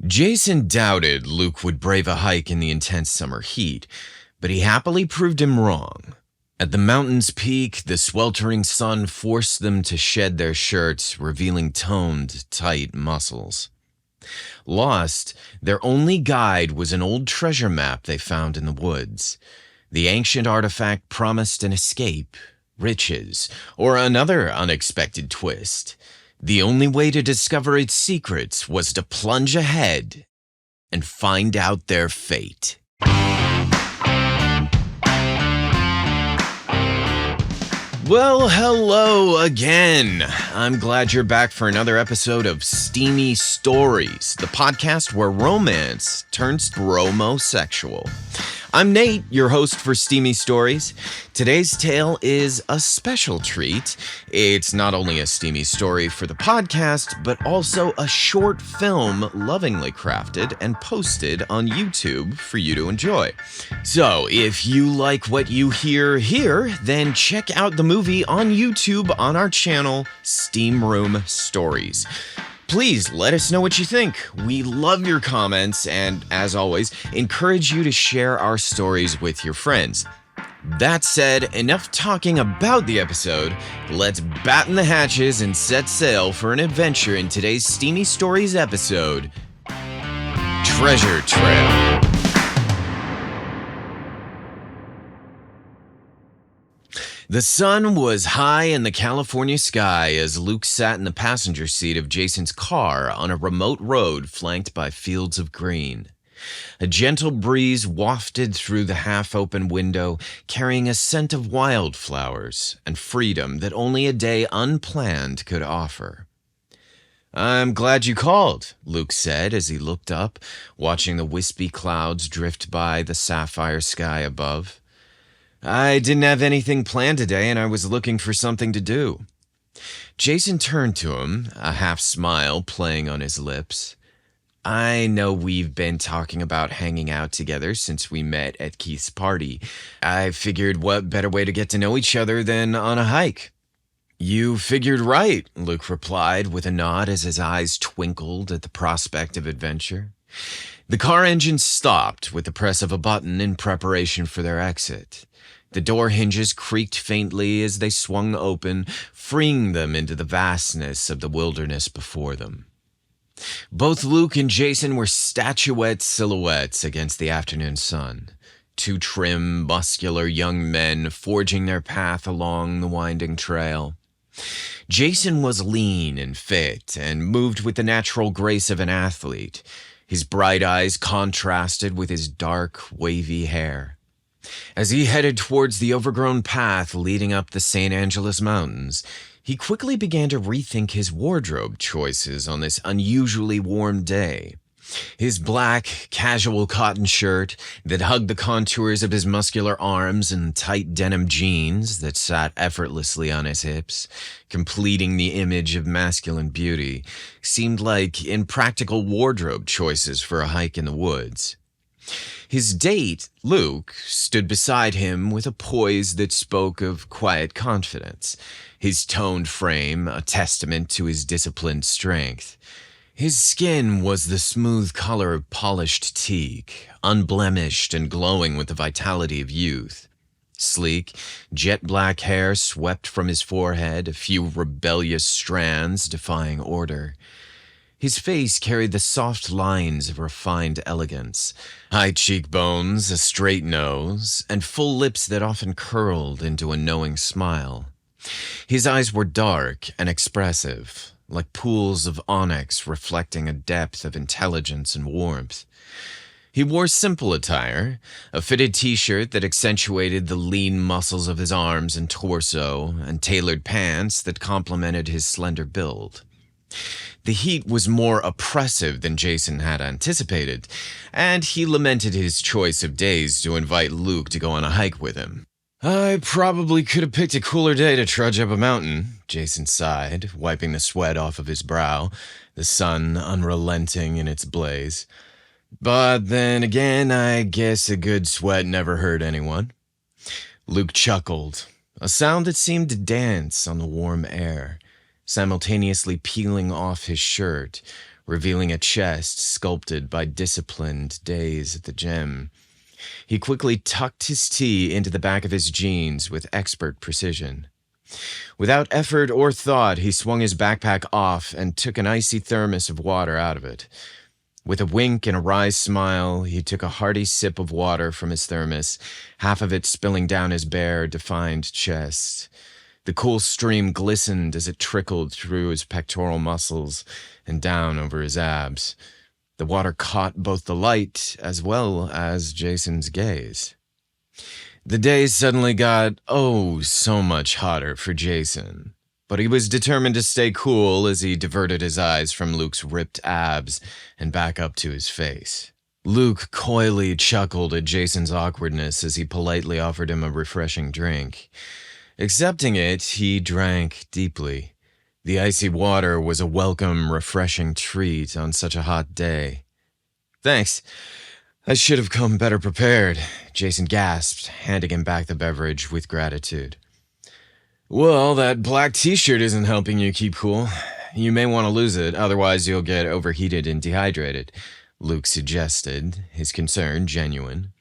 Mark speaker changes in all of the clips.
Speaker 1: Jason doubted Luke would brave a hike in the intense summer heat, but he happily proved him wrong. At the mountain's peak, the sweltering sun forced them to shed their shirts, revealing toned, tight muscles. Lost, their only guide was an old treasure map they found in the woods. The ancient artifact promised an escape, riches, or another unexpected twist. The only way to discover its secrets was to plunge ahead and find out their fate. Well, hello again. I'm glad you're back for another episode of Steamy Stories, the podcast where romance turns bromosexual. I'm Nate, your host for Steamy Stories. Today's tale is a special treat. It's not only a steamy story for the podcast, but also a short film lovingly crafted and posted on YouTube for you to enjoy. So, if you like what you hear here, then check out the movie on YouTube on our channel, Steam Room Stories. Please let us know what you think. We love your comments and, as always, encourage you to share our stories with your friends. That said, enough talking about the episode. Let's batten the hatches and set sail for an adventure in today's Steamy Stories episode, Treasure Trail. The sun was high in the California sky as Luke sat in the passenger seat of Jason's car on a remote road flanked by fields of green. A gentle breeze wafted through the half-open window, carrying a scent of wildflowers and freedom that only a day unplanned could offer. "I'm glad you called," Luke said as he looked up, watching the wispy clouds drift by the sapphire sky above. "I didn't have anything planned today, and I was looking for something to do." Jason turned to him, a half-smile playing on his lips. "I know we've been talking about hanging out together since we met at Keith's party. I figured what better way to get to know each other than on a hike." "You figured right," Luke replied with a nod as his eyes twinkled at the prospect of adventure. The car engine stopped with the press of a button in preparation for their exit. The door hinges creaked faintly as they swung open, freeing them into the vastness of the wilderness before them. Both Luke and Jason were statuette silhouettes against the afternoon sun, two trim, muscular young men forging their path along the winding trail. Jason was lean and fit and moved with the natural grace of an athlete. His bright eyes contrasted with his dark, wavy hair. As he headed towards the overgrown path leading up the St. Angeles Mountains, he quickly began to rethink his wardrobe choices on this unusually warm day. His black, casual cotton shirt that hugged the contours of his muscular arms and tight denim jeans that sat effortlessly on his hips, completing the image of masculine beauty, seemed like impractical wardrobe choices for a hike in the woods. His date, Luke, stood beside him with a poise that spoke of quiet confidence, his toned frame a testament to his disciplined strength. His skin was the smooth color of polished teak, unblemished and glowing with the vitality of youth. Sleek, jet-black hair swept from his forehead, a few rebellious strands defying order. His face carried the soft lines of refined elegance, high cheekbones, a straight nose, and full lips that often curled into a knowing smile. His eyes were dark and expressive, like pools of onyx reflecting a depth of intelligence and warmth. He wore simple attire, a fitted t-shirt that accentuated the lean muscles of his arms and torso, and tailored pants that complemented his slender build. The heat was more oppressive than Jason had anticipated, and he lamented his choice of days to invite Luke to go on a hike with him. "I probably could have picked a cooler day to trudge up a mountain," Jason sighed, wiping the sweat off of his brow, the sun unrelenting in its blaze. "But then again, I guess a good sweat never hurt anyone." Luke chuckled, a sound that seemed to dance on the warm air, simultaneously peeling off his shirt, revealing a chest sculpted by disciplined days at the gym. He quickly tucked his tee into the back of his jeans with expert precision. Without effort or thought, he swung his backpack off and took an icy thermos of water out of it. With a wink and a wry smile, he took a hearty sip of water from his thermos, half of it spilling down his bare, defined chest. The cool stream glistened as it trickled through his pectoral muscles and down over his abs. The water caught both the light as well as Jason's gaze. The day suddenly got, so much hotter for Jason. But he was determined to stay cool as he diverted his eyes from Luke's ripped abs and back up to his face. Luke coyly chuckled at Jason's awkwardness as he politely offered him a refreshing drink. Accepting it, he drank deeply. The icy water was a welcome, refreshing treat on such a hot day. "Thanks. I should have come better prepared," Jason gasped, handing him back the beverage with gratitude. "Well, that black t-shirt isn't helping you keep cool. You may want to lose it, otherwise you'll get overheated and dehydrated," Luke suggested, his concern genuine.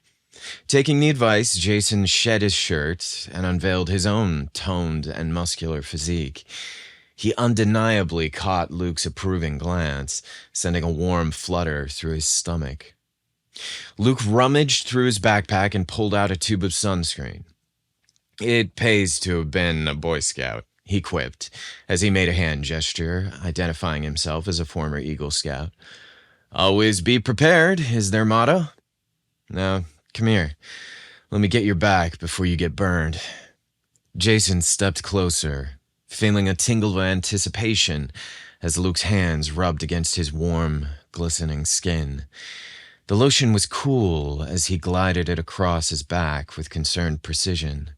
Speaker 1: Taking the advice, Jason shed his shirt and unveiled his own toned and muscular physique. He undeniably caught Luke's approving glance, sending a warm flutter through his stomach. Luke rummaged through his backpack and pulled out a tube of sunscreen. "It pays to have been a Boy Scout," he quipped, as he made a hand gesture, identifying himself as a former Eagle Scout. "Always be prepared" is their motto. "Now, come here. Let me get your back before you get burned." Jason stepped closer, feeling a tingle of anticipation as Luke's hands rubbed against his warm, glistening skin. The lotion was cool as he glided it across his back with concerned precision.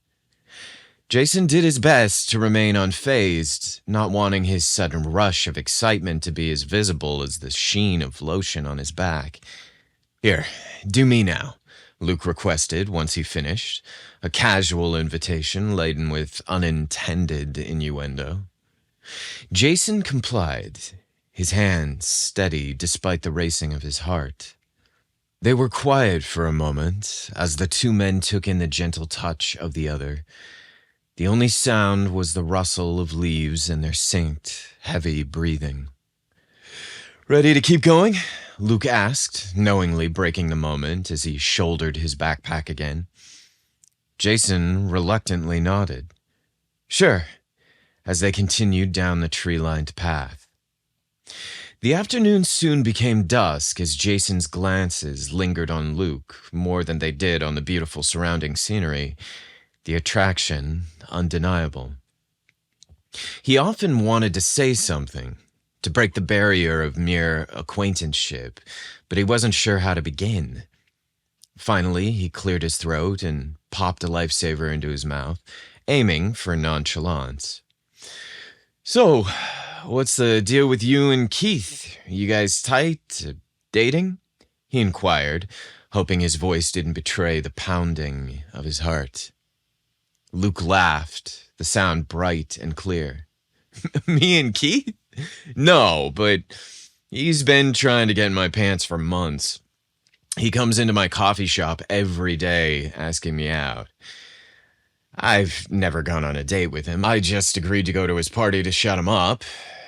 Speaker 1: Jason did his best to remain unfazed, not wanting his sudden rush of excitement to be as visible as the sheen of lotion on his back. "Here, do me now," Luke requested once he finished, a casual invitation laden with unintended innuendo. Jason complied, his hands steady despite the racing of his heart. They were quiet for a moment as the two men took in the gentle touch of the other. The only sound was the rustle of leaves and their synced, heavy breathing. "Ready to keep going?" Luke asked, knowingly breaking the moment as he shouldered his backpack again. Jason reluctantly nodded. "Sure," as they continued down the tree-lined path. The afternoon soon became dusk as Jason's glances lingered on Luke more than they did on the beautiful surrounding scenery, the attraction undeniable. He often wanted to say something, to break the barrier of mere acquaintanceship, but he wasn't sure how to begin. Finally, he cleared his throat and popped a lifesaver into his mouth, aiming for nonchalance. "So, what's the deal with you and Keith? You guys tight? Dating?" he inquired, hoping his voice didn't betray the pounding of his heart. Luke laughed, the sound bright and clear. "Me and Keith? No, but he's been trying to get in my pants for months. He comes into my coffee shop every day asking me out. I've never gone on a date with him. I just agreed to go to his party to shut him up,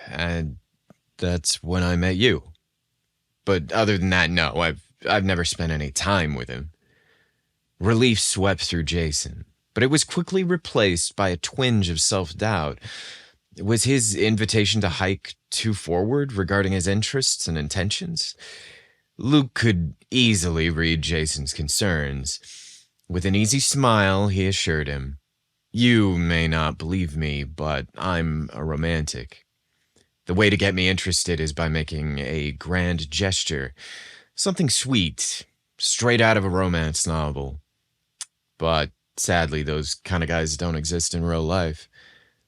Speaker 1: and that's when I met you. But other than that, no, I've never spent any time with him." Relief swept through Jason, but it was quickly replaced by a twinge of self-doubt. Was his invitation to hike too forward regarding his interests and intentions? Luke could easily read Jason's concerns. With an easy smile, he assured him, "You may not believe me, but I'm a romantic. The way to get me interested is by making a grand gesture, something sweet, straight out of a romance novel. But sadly, those kind of guys don't exist in real life,"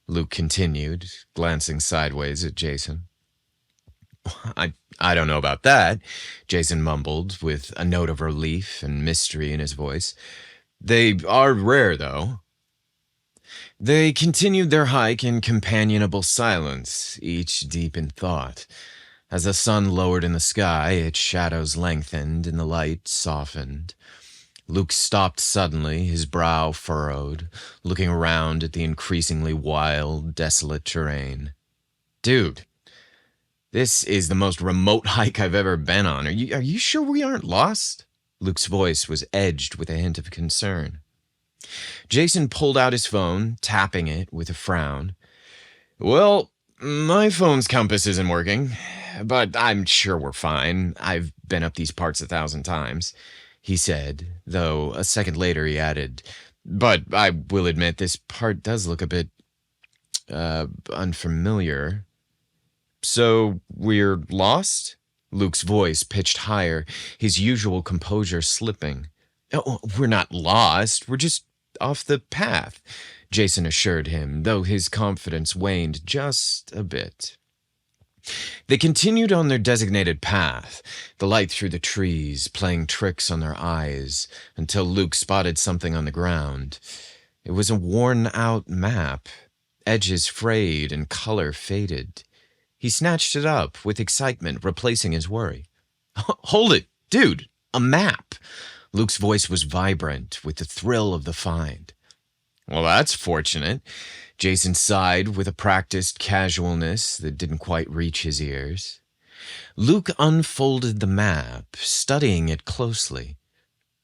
Speaker 1: Luke continued, glancing sideways at Jason. I don't know about that," Jason mumbled, with a note of relief and mystery in his voice. "They are rare, though." They continued their hike in companionable silence, each deep in thought. As the sun lowered in the sky, its shadows lengthened and the light softened. Luke stopped suddenly, his brow furrowed, looking around at the increasingly wild, desolate terrain. Dude, this is the most remote hike I've ever been on. Are you sure we aren't lost? Luke's voice was edged with a hint of concern. Jason pulled out his phone, tapping it with a frown. Well, my phone's compass isn't working, but I'm sure we're fine. I've been up these parts 1,000 times, he said, though a second later he added, but I will admit this part does look a bit, unfamiliar. So we're lost? Luke's voice pitched higher, his usual composure slipping. Oh, we're not lost, we're just off the path, Jason assured him, though his confidence waned just a bit. They continued on their designated path, the light through the trees playing tricks on their eyes, until Luke spotted something on the ground. It was a worn-out map, edges frayed and color faded. He snatched it up with excitement, replacing his worry. Hold it, dude, a map! Luke's voice was vibrant with the thrill of the find. Well, that's fortunate. Jason sighed with a practiced casualness that didn't quite reach his ears. Luke unfolded the map, studying it closely.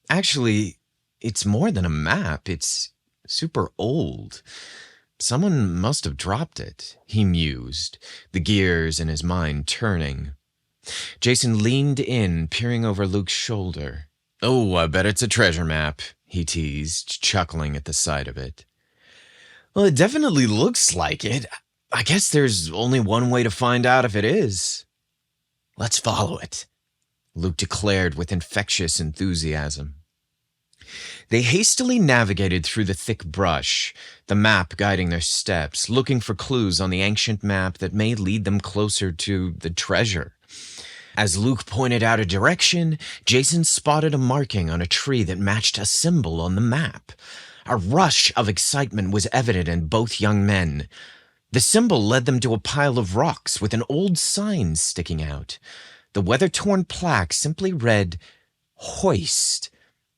Speaker 1: Actually, it's more than a map. It's super old. Someone must have dropped it, he mused, the gears in his mind turning. Jason leaned in, peering over Luke's shoulder. Oh, I bet it's a treasure map, he teased, chuckling at the sight of it. Well, it definitely looks like it. I guess there's only one way to find out if it is. Let's follow it, Luke declared with infectious enthusiasm. They hastily navigated through the thick brush, the map guiding their steps, looking for clues on the ancient map that may lead them closer to the treasure. As Luke pointed out a direction, Jason spotted a marking on a tree that matched a symbol on the map. A rush of excitement was evident in both young men. The symbol led them to a pile of rocks with an old sign sticking out. The weather-torn plaque simply read, "Hoist,"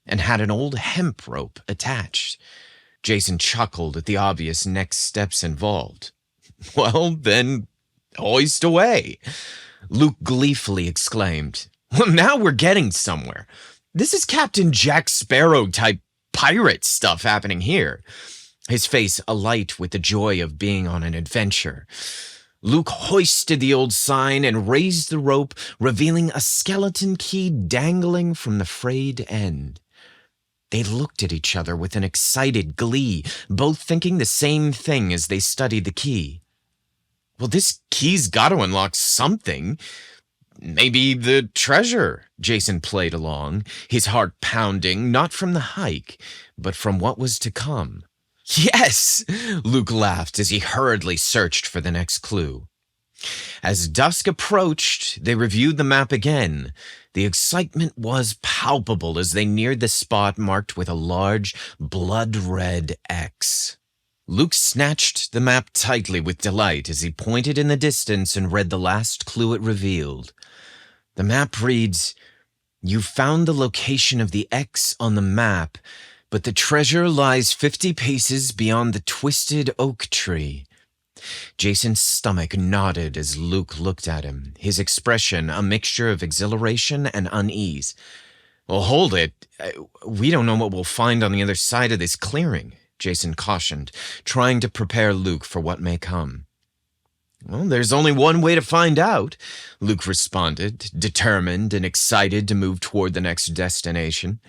Speaker 1: and had an old hemp rope attached. Jason chuckled at the obvious next steps involved. Well, then, hoist away, Luke gleefully exclaimed. Well, now we're getting somewhere. This is Captain Jack Sparrow-type pirate stuff happening here. His face alight with the joy of being on an adventure. Luke hoisted the old sign and raised the rope, revealing a skeleton key dangling from the frayed end. They looked at each other with an excited glee, both thinking the same thing as they studied the key. Well, this key's got to unlock something. Maybe the treasure, Jason played along, his heart pounding, not from the hike, but from what was to come. Yes, Luke laughed as he hurriedly searched for the next clue. As dusk approached, they reviewed the map again. The excitement was palpable as they neared the spot marked with a large, blood-red X. Luke snatched the map tightly with delight as he pointed in the distance and read the last clue it revealed. The map reads, "You found the location of the X on the map, but the treasure lies 50 paces beyond the twisted oak tree." Jason's stomach nodded as Luke looked at him, his expression a mixture of exhilaration and unease. Well, hold it. We don't know what we'll find on the other side of this clearing, Jason cautioned, trying to prepare Luke for what may come. Well, there's only one way to find out, Luke responded, determined and excited to move toward the next destination.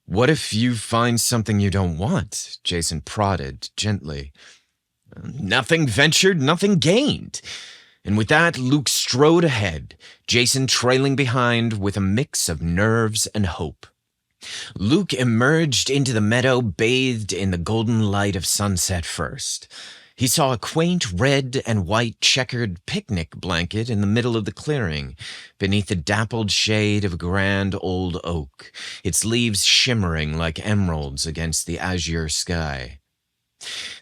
Speaker 1: What if you find something you don't want? Jason prodded gently. Nothing ventured, nothing gained. And with that, Luke strode ahead, Jason trailing behind with a mix of nerves and hope. Luke emerged into the meadow bathed in the golden light of sunset first. He saw a quaint red and white checkered picnic blanket in the middle of the clearing, beneath the dappled shade of a grand old oak, its leaves shimmering like emeralds against the azure sky.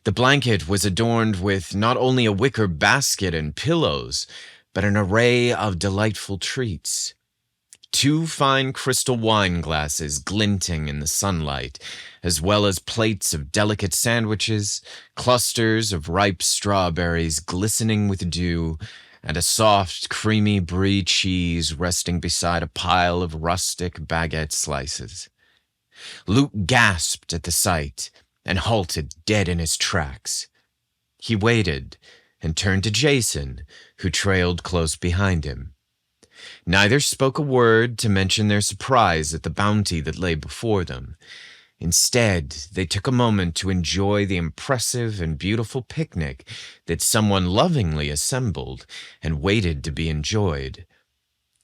Speaker 1: The blanket was adorned with not only a wicker basket and pillows, but an array of delightful treats. 2 fine crystal wine glasses glinting in the sunlight, as well as plates of delicate sandwiches, clusters of ripe strawberries glistening with dew, and a soft, creamy brie cheese resting beside a pile of rustic baguette slices. Luke gasped at the sight and halted dead in his tracks. He waited and turned to Jason, who trailed close behind him. Neither spoke a word to mention their surprise at the bounty that lay before them. Instead, they took a moment to enjoy the impressive and beautiful picnic that someone lovingly assembled and waited to be enjoyed.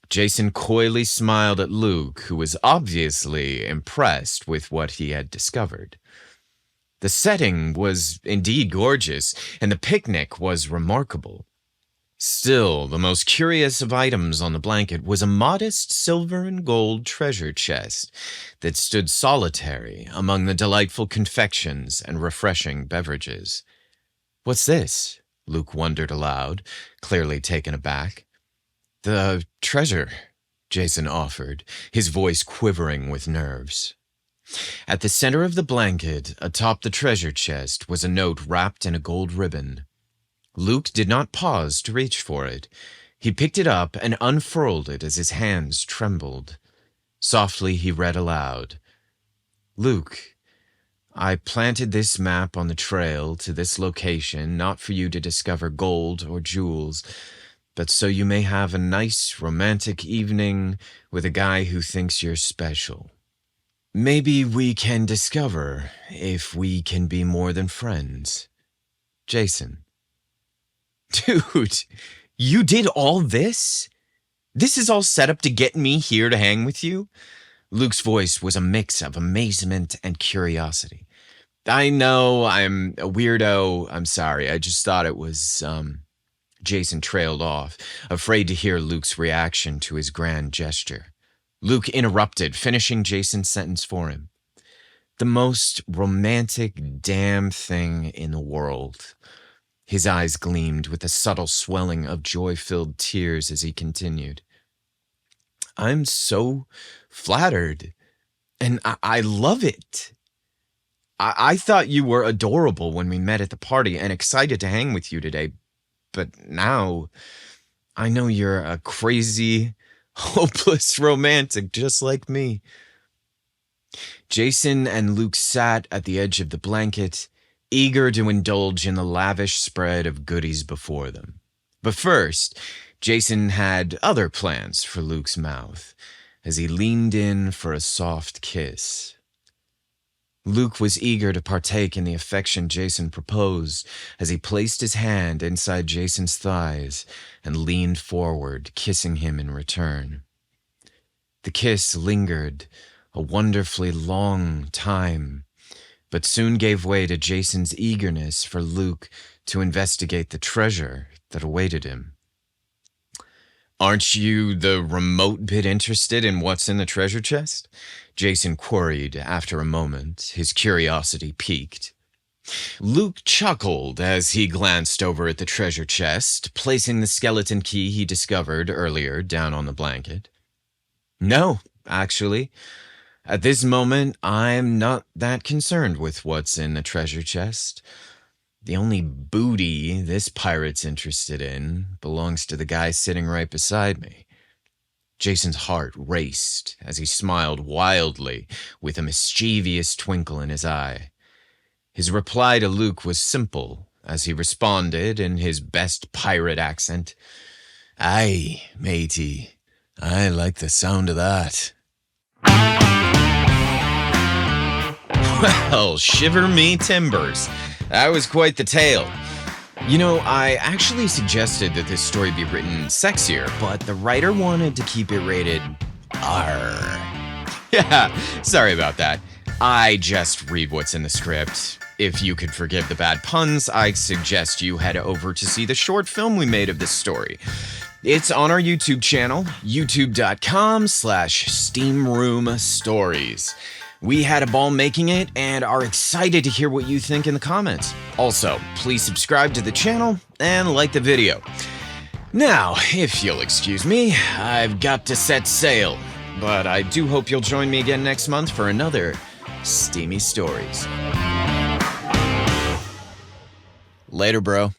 Speaker 1: Jason coyly smiled at Luke, who was obviously impressed with what he had discovered. The setting was indeed gorgeous, and the picnic was remarkable. Still, the most curious of items on the blanket was a modest silver and gold treasure chest that stood solitary among the delightful confections and refreshing beverages. "What's this?" Luke wondered aloud, clearly taken aback. "The treasure," Jason offered, his voice quivering with nerves. At the center of the blanket, atop the treasure chest, was a note wrapped in a gold ribbon. Luke did not pause to reach for it. He picked it up and unfurled it as his hands trembled. Softly he read aloud, "Luke, I planted this map on the trail to this location not for you to discover gold or jewels, but so you may have a nice romantic evening with a guy who thinks you're special. Maybe we can discover if we can be more than friends. Jason." "Dude, you did all this? This is all set up to get me here to hang with you?" Luke's voice was a mix of amazement and curiosity. "I know I'm a weirdo. I'm sorry. I just thought it was, Jason trailed off, afraid to hear Luke's reaction to his grand gesture. Luke interrupted, finishing Jason's sentence for him. "The most romantic damn thing in the world." His eyes gleamed with a subtle swelling of joy-filled tears as he continued. "I'm so flattered, and I love it. I thought you were adorable when we met at the party and excited to hang with you today, but now I know you're a crazy, hopeless romantic just like me." Jason and Luke sat at the edge of the blanket, eager to indulge in the lavish spread of goodies before them. But first, Jason had other plans for Luke's mouth as he leaned in for a soft kiss. Luke was eager to partake in the affection Jason proposed as he placed his hand inside Jason's thighs and leaned forward, kissing him in return. The kiss lingered a wonderfully long time, but soon gave way to Jason's eagerness for Luke to investigate the treasure that awaited him. "Aren't you the remote bit interested in what's in the treasure chest?" Jason queried after a moment, his curiosity piqued. Luke chuckled as he glanced over at the treasure chest, placing the skeleton key he discovered earlier down on the blanket. "No, actually. At this moment, I'm not that concerned with what's in the treasure chest. The only booty this pirate's interested in belongs to the guy sitting right beside me." Jason's heart raced as he smiled wildly with a mischievous twinkle in his eye. His reply to Luke was simple as he responded in his best pirate accent, "Aye, matey, I like the sound of that." Well, shiver me timbers. That was quite the tale. You know, I actually suggested that this story be written sexier, but the writer wanted to keep it rated R. Yeah, sorry about that. I just read what's in the script. If you could forgive the bad puns, I suggest you head over to see the short film we made of this story. It's on our YouTube channel, youtube.com/steamroomstories. We had a ball making it and are excited to hear what you think in the comments. Also, please subscribe to the channel and like the video. Now, if you'll excuse me, I've got to set sail. But I do hope you'll join me again next month for another Steamy Stories. Later, bro.